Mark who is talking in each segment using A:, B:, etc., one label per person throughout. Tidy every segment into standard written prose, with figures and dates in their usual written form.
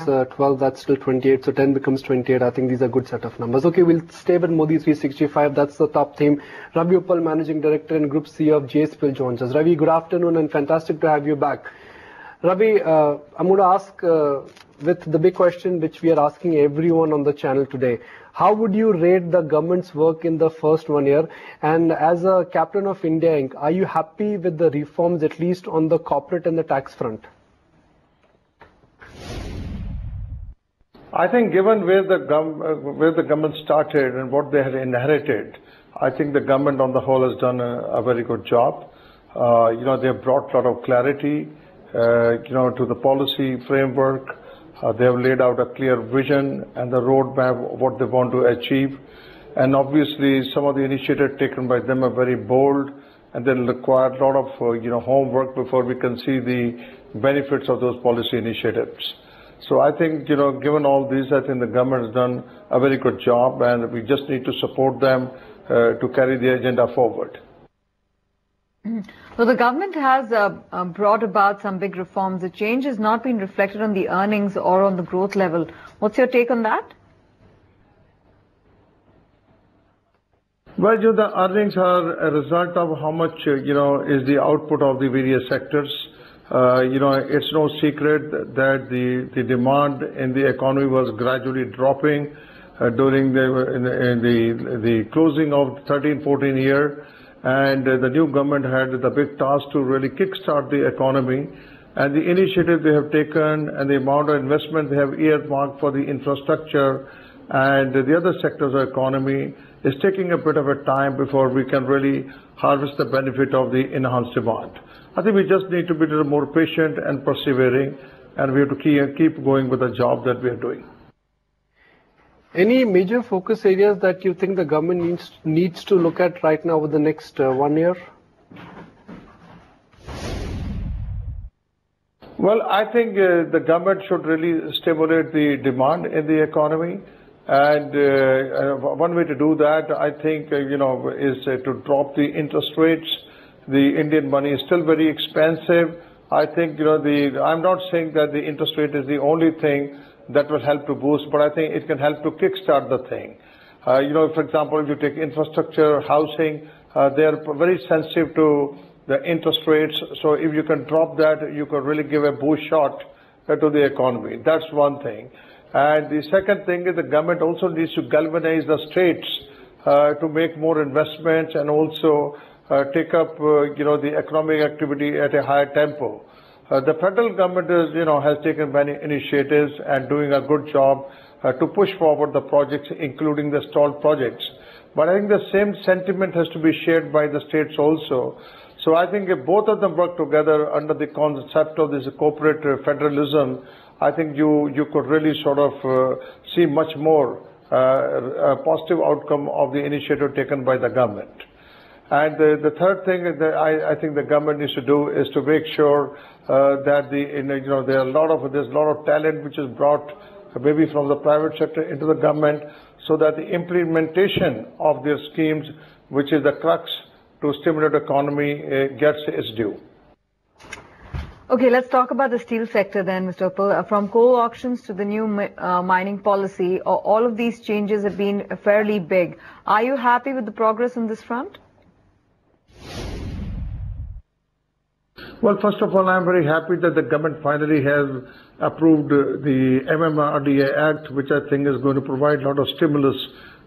A: 12, that's still 28. So 10 becomes 28. I think these are good set of numbers. Okay, we'll stay with Modi 365. That's the top theme. Ravi Uppal, Managing Director and Group CEO of JSPL, joins us. Ravi, good afternoon and fantastic to have you back. Ravi, I'm going to ask with the big question which we are asking everyone on the channel today. How would you rate the government's work in the first 1 year? And as a captain of India Inc., are you happy with the reforms, at least on the corporate and the tax front?
B: I think given where the government started and what they had inherited, I think the government on the whole has done a very good job. They have brought a lot of clarity, to the policy framework. They have laid out a clear vision and the roadmap of what they want to achieve. And obviously, some of the initiatives taken by them are very bold, and they'll require a lot of, homework before we can see the benefits of those policy initiatives. So I think, given all these, I think the government has done a very good job, and we just need to support them to carry the agenda forward.
C: Well, the government has brought about some big reforms. The change has not been reflected on the earnings or on the growth level. What's your take on that?
B: Well, the earnings are a result of how much, is the output of the various sectors. It's no secret that the demand in the economy was gradually dropping during the closing of 13-14 year. And the new government had the big task to really kickstart the economy. And the initiative they have taken and the amount of investment they have earmarked for the infrastructure and the other sectors of economy is taking a bit of a time before we can really harvest the benefit of the enhanced demand. I think we just need to be a little more patient and persevering, and we have to keep going with the job that we are doing.
A: Any major focus areas that you think the government needs to look at right now over the next 1 year?
B: Well, I think the government should really stimulate the demand in the economy. And one way to do that, I think, is to drop the interest rates. The Indian money is still very expensive. I think, I'm not saying that the interest rate is the only thing that will help to boost, but I think it can help to kickstart the thing. For example, if you take infrastructure, housing, they are very sensitive to the interest rates. So if you can drop that, you can really give a boost shot to the economy. That's one thing. And the second thing is the government also needs to galvanize the states to make more investments and also take up, the economic activity at a higher tempo. The federal government has taken many initiatives and doing a good job to push forward the projects, including the stalled projects. But I think the same sentiment has to be shared by the states also. So I think if both of them work together under the concept of this corporate federalism, I think you could really sort of see much more a positive outcome of the initiative taken by the government. And the third thing that I think the government needs to do is to make sure that there's a lot of talent which is brought maybe from the private sector into the government, so that the implementation of their schemes, which is the crux to stimulate the economy, gets its due.
C: Okay, let's talk about the steel sector then, Mr. Uppal. From coal auctions to the new mining policy, all of these changes have been fairly big. Are you happy with the progress on this front?
B: Well, first of all, I'm very happy that the government finally has approved the MMRDA Act, which I think is going to provide a lot of stimulus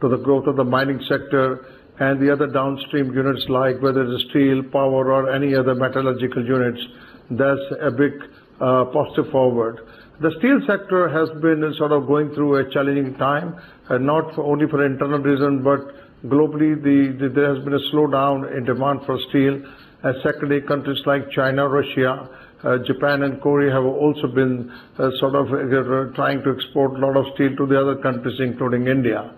B: to the growth of the mining sector and the other downstream units, like whether it's steel, power, or any other metallurgical units. That's a big positive forward. The steel sector has been sort of going through a challenging time, not only for internal reasons, but globally there has been a slowdown in demand for steel. And secondly, countries like China, Russia, Japan and Korea have also been trying to export a lot of steel to the other countries, including India.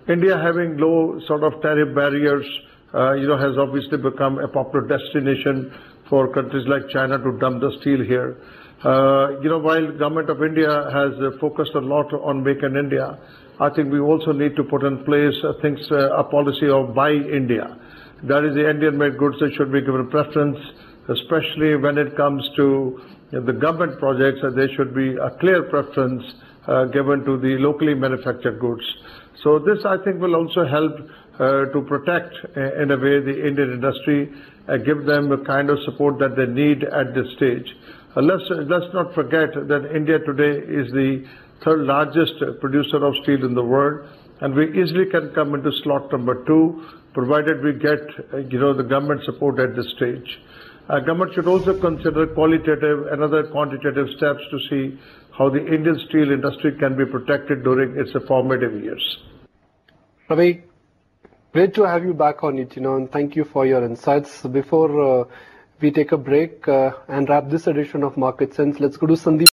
B: India, having low sort of tariff barriers, has obviously become a popular destination for countries like China to dump the steel here. While the government of India has focused a lot on Make in India, I think we also need to put in place a policy of Buy India. That is, the Indian-made goods that should be given preference, especially when it comes to the government projects, there should be a clear preference given to the locally manufactured goods. So this, I think, will also help to protect, in a way, the Indian industry, give them the kind of support that they need at this stage. Let's not forget that India today is the third largest producer of steel in the world, and we easily can come into slot number 2, provided we get, the government support at this stage. Government should also consider qualitative and other quantitative steps to see how the Indian steel industry can be protected during its formative years.
A: Ravi, great to have you back on it, and thank you for your insights. Before we take a break and wrap this edition of Market Sense, let's go to Sandeep.